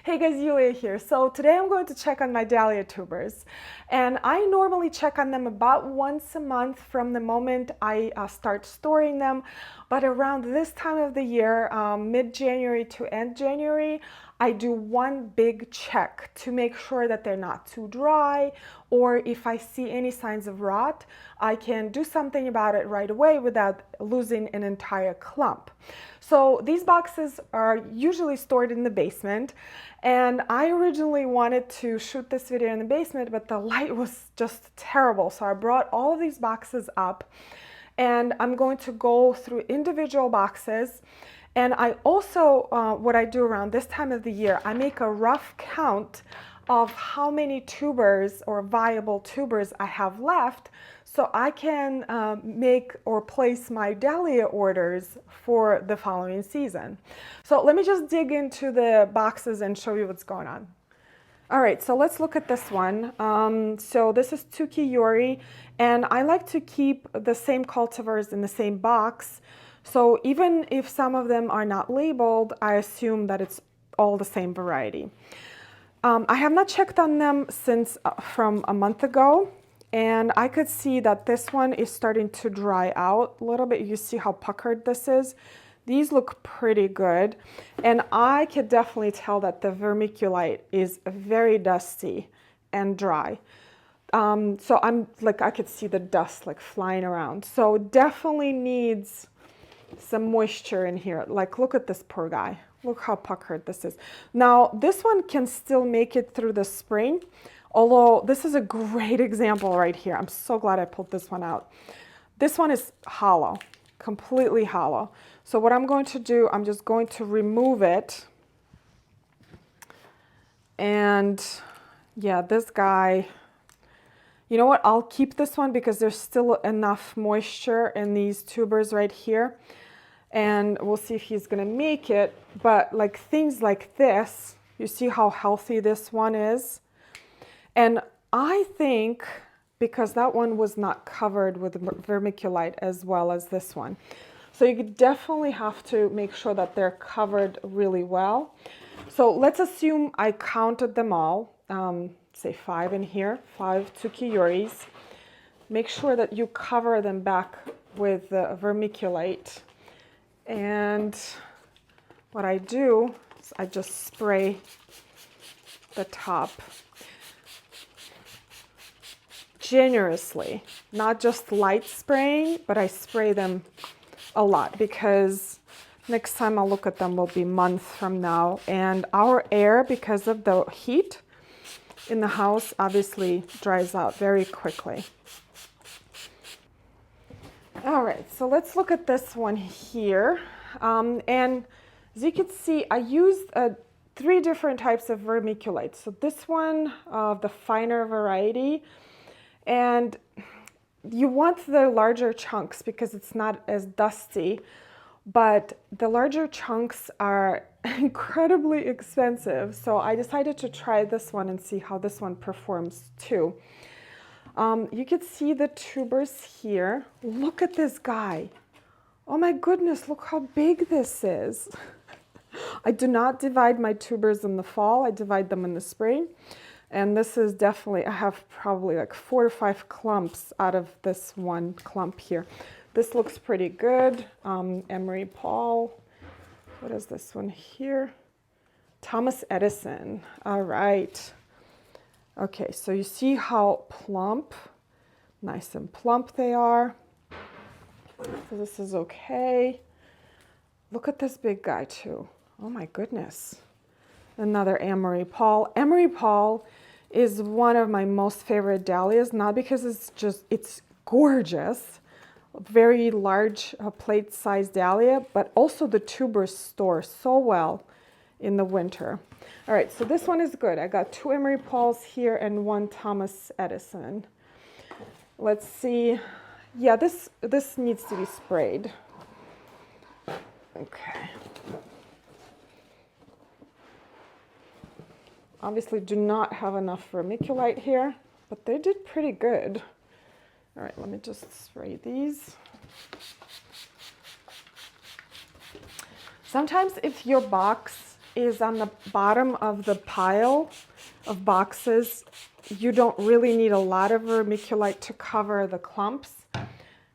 Hey guys, Yuliya here. So today I'm going to check on my Dahlia tubers. And I normally check on them about once a month from the moment I start storing them. But around this time of the year, mid-January to end January, I do one big check to make sure that they're not too dry, or if I see any signs of rot, I can do something about it right away without losing an entire clump. So these boxes are usually stored in the basement, and I originally wanted to shoot this video in the basement, but the light was just terrible. So I brought all of these boxes up, and I'm going to go through individual boxes. And I also, what I do around this time of the year, I make a rough count of how many tubers or viable tubers I have left, so I can make or place my Dahlia orders for the following season. So let me just dig into the boxes and show you what's going on. All right, so let's look at this one. So this is Tuki Yuri, and I like to keep the same cultivars in the same box. So even if some of them are not labeled, I assume that it's all the same variety. I have not checked on them since from a month ago, and I could see that this one is starting to dry out a little bit. You see how puckered this is? These look pretty good, and I could definitely tell that the vermiculite is very dusty and dry. So I could see the dust like flying around. So definitely needs some moisture in here. Like, look at this poor guy. Look how puckered this is. Now, this one can still make it through the spring, although this is a great example right here. I'm so glad I pulled this one out. This one is hollow, completely hollow. So what I'm going to do, I'm just going to remove it. And yeah, this guy, you know what? I'll keep this one because there's still enough moisture in these tubers right here. And we'll see if he's gonna make it. But like things like this, you see how healthy this one is? And I think because that one was not covered with vermiculite as well as this one. So you definitely have to make sure that they're covered really well. So let's assume I counted them all, say 5 in here, 5 Tuki Yuris. Make sure that you cover them back with the vermiculite. And what I do is I just spray the top generously, not just light spraying, but I spray them a lot because next time I'll look at them will be months from now. And our air, because of the heat in the house, obviously dries out very quickly. All right, so let's look at this one here. And as you can see, I used 3 different types of vermiculite. So this one, the finer variety, and you want the larger chunks because it's not as dusty, but the larger chunks are incredibly expensive. So I decided to try this one and see how this one performs too. You can see the tubers here. Look at this guy. Oh my goodness, look how big this is. I do not divide my tubers in the fall. I divide them in the spring. And this is definitely, I have probably like 4 to 5 clumps out of this one clump here. This looks pretty good. Emery Paul. What is this one here? Thomas Edison. All right. Okay, so you see how plump, nice and plump they are. So this is okay. Look at this big guy too. Oh my goodness. Another Emery Paul. Emery Paul is one of my most favorite dahlias, not because it's gorgeous, very large plate-sized dahlia, but also the tubers store so well in the winter. All right, so this one is good. I got 2 Emery Pauls here and 1 Thomas Edison. Let's see. Yeah, this needs to be sprayed. Okay. Obviously do not have enough vermiculite here, but they did pretty good. All right, let me just spray these. Sometimes if your box is on the bottom of the pile of boxes. You don't really need a lot of vermiculite to cover the clumps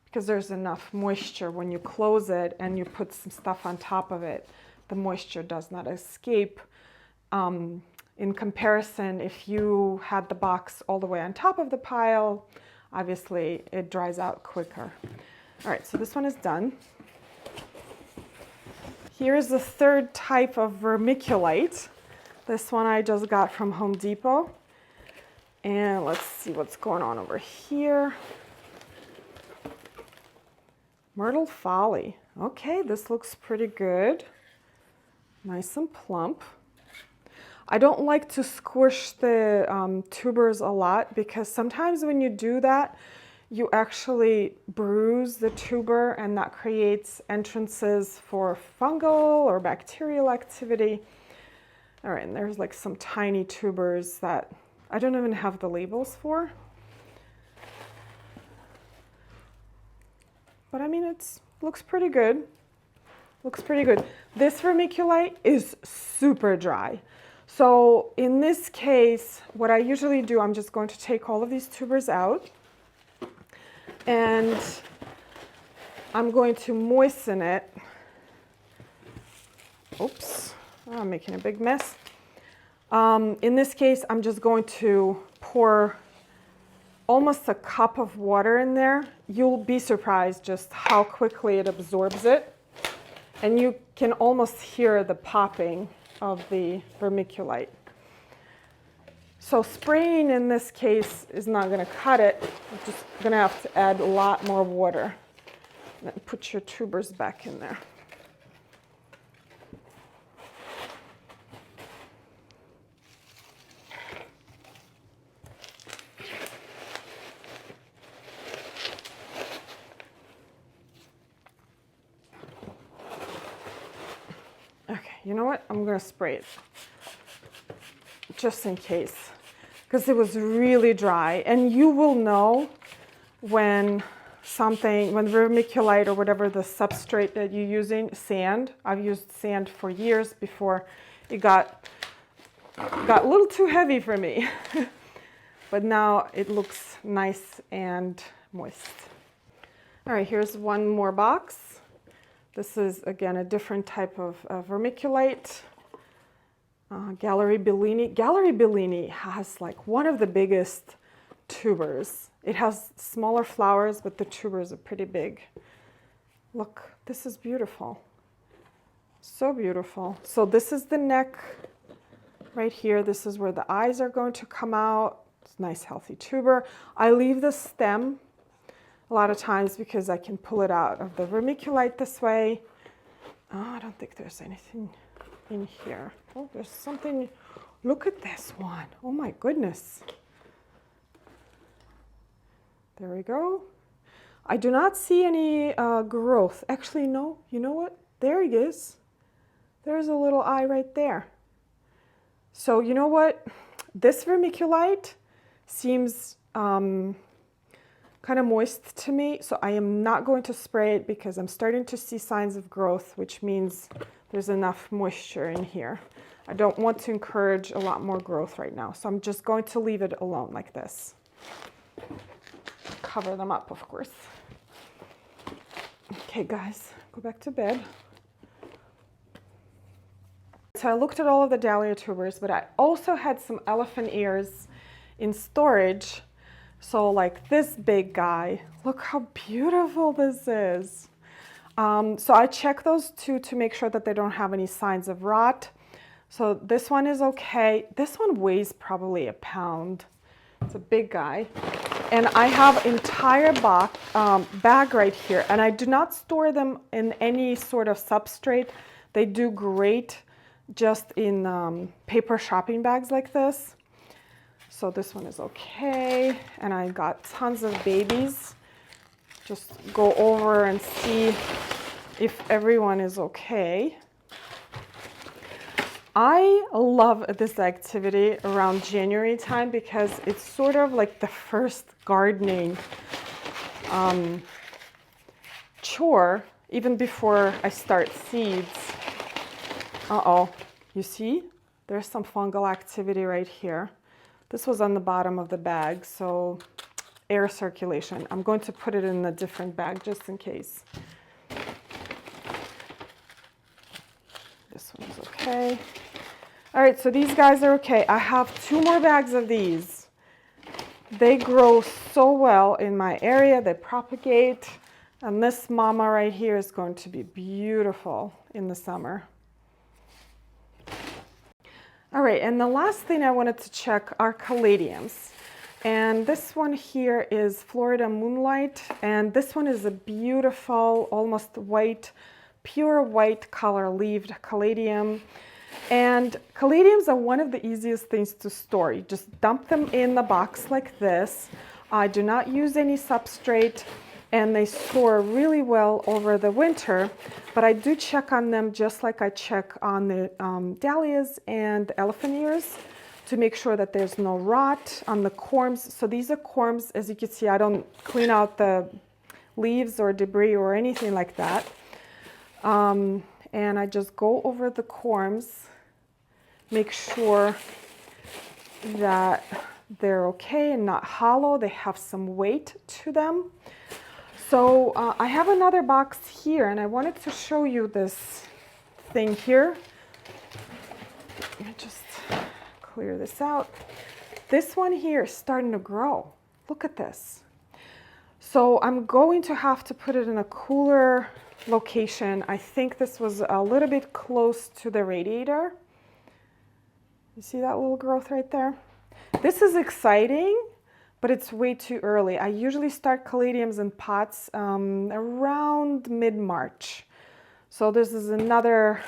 because there's enough moisture when you close it and you put some stuff on top of it. The moisture does not escape. In comparison, if you had the box all the way on top of the pile, obviously it dries out quicker. All right, so this one is done. Here's the third type of vermiculite. This one I just got from Home Depot. And let's see what's going on over here. Myrtle Folly. Okay, this looks pretty good. Nice and plump. I don't like to squish the tubers a lot because sometimes when you do that, you actually bruise the tuber and that creates entrances for fungal or bacterial activity. All right, and there's like some tiny tubers that I don't even have the labels for. But I mean, it looks pretty good. Looks pretty good. This vermiculite is super dry. So in this case, what I usually do, I'm just going to take all of these tubers out and I'm going to moisten it. Oops, I'm making a big mess. In this case, I'm just going to pour almost a cup of water in there. You'll be surprised just how quickly it absorbs it. And you can almost hear the popping of the vermiculite. So spraying in this case is not going to cut it. You're just going to have to add a lot more water. And then put your tubers back in there. Okay, you know what? I'm going to spray it just in case, because it was really dry. And you will know when vermiculite or whatever the substrate that you're using, sand. I've used sand for years before it got a little too heavy for me. But now it looks nice and moist. All right, here's one more box. This is, again, a different type of vermiculite. Gallery Bellini. Gallery Bellini has like one of the biggest tubers. It has smaller flowers, but the tubers are pretty big. Look, this is beautiful. So beautiful. So this is the neck right here. This is where the eyes are going to come out. It's a nice healthy tuber. I leave the stem a lot of times because I can pull it out of the vermiculite this way. Oh, I don't think there's anything in here. Oh, there's something. Look at this one. Oh my goodness. There we go. I do not see any growth. Actually, no. You know what? There he is. There's a little eye right there. So you know what? This vermiculite seems kind of moist to me, so I am not going to spray it because I'm starting to see signs of growth, which means there's enough moisture in here. I don't want to encourage a lot more growth right now, so I'm just going to leave it alone like this. Cover them up, of course. Okay, guys, go back to bed. So I looked at all of the Dahlia tubers, but I also had some elephant ears in storage. So like this big guy, look how beautiful this is. So I check those two to make sure that they don't have any signs of rot. So this one is okay. This one weighs probably a pound. It's a big guy. And I have entire bag right here, and I do not store them in any sort of substrate. They do great just in paper shopping bags like this. So this one is okay, and I got tons of babies. Just go over and see if everyone is okay. I love this activity around January time because it's sort of like the first gardening chore, even before I start seeds. Uh-oh, You see, there's some fungal activity right here. This was on the bottom of the bag, so air circulation. I'm going to put it in a different bag just in case. This one's okay. All right, so these guys are okay. I have 2 more bags of these. They grow so well in my area, they propagate, and this mama right here is going to be beautiful in the summer. All right, and the last thing I wanted to check are caladiums. And this one here is Florida Moonlight, and this one is a beautiful, almost white, pure white color leaved caladium. And caladiums are one of the easiest things to store. You just dump them in the box like this. I do not use any substrate, and they store really well over the winter, but I do check on them just like I check on the dahlias and elephant ears to make sure that there's no rot on the corms. So these are corms. As you can see, I don't clean out the leaves or debris or anything like that. And I just go over the corms, make sure that they're okay and not hollow. They have some weight to them. So I have another box here, and I wanted to show you this thing here. Let me just clear this out. This one here is starting to grow. Look at this. So I'm going to have to put it in a cooler location. I think this was a little bit close to the radiator. You see that little growth right there? This is exciting, but it's way too early. I usually start caladiums in pots around mid-March. So this is another,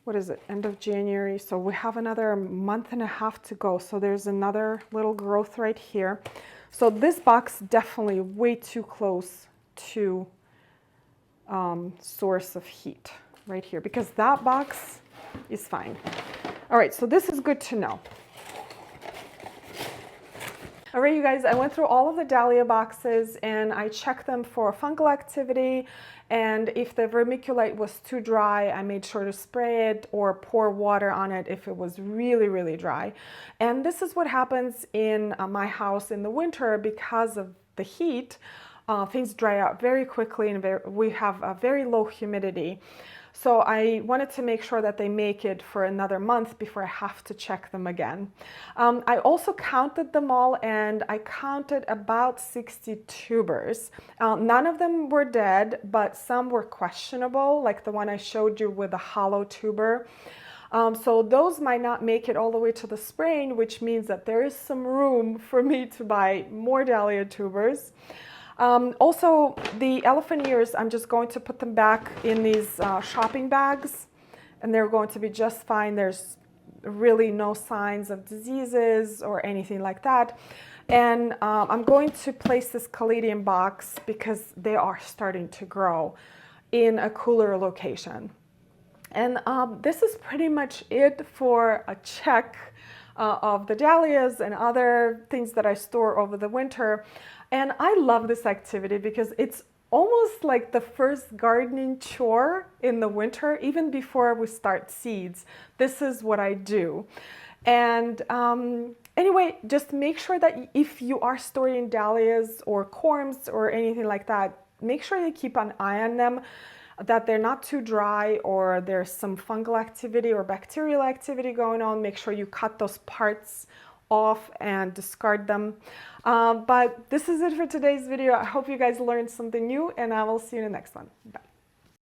what is it, end of January. So we have another month and a half to go. So there's another little growth right here. So this box definitely way too close to source of heat right here, because that box is fine. All right, so this is good to know. All right, you guys, I went through all of the dahlia boxes and I checked them for fungal activity, and if the vermiculite was too dry, I made sure to spray it or pour water on it if it was really, really dry. And this is what happens in my house in the winter because of the heat. Things dry out very quickly, and we have a very low humidity. So I wanted to make sure that they make it for another month before I have to check them again. I also counted them all, and I counted about 60 tubers. None of them were dead, but some were questionable, like the one I showed you with the hollow tuber. So those might not make it all the way to the spraying, which means that there is some room for me to buy more dahlia tubers. Also, the elephant ears, I'm just going to put them back in these shopping bags, and they're going to be just fine. There's really no signs of diseases or anything like that. And I'm going to place this caladium box because they are starting to grow in a cooler location. And this is pretty much it for a check of the dahlias and other things that I store over the winter. And I love this activity because it's almost like the first gardening chore in the winter, even before we start seeds. This is what I do. And anyway, just make sure that if you are storing dahlias or corms or anything like that, make sure you keep an eye on them, that they're not too dry or there's some fungal activity or bacterial activity going on. Make sure you cut those parts off and discard them. But this is it for today's video. I hope you guys learned something new, and I will see you in the next one. Bye.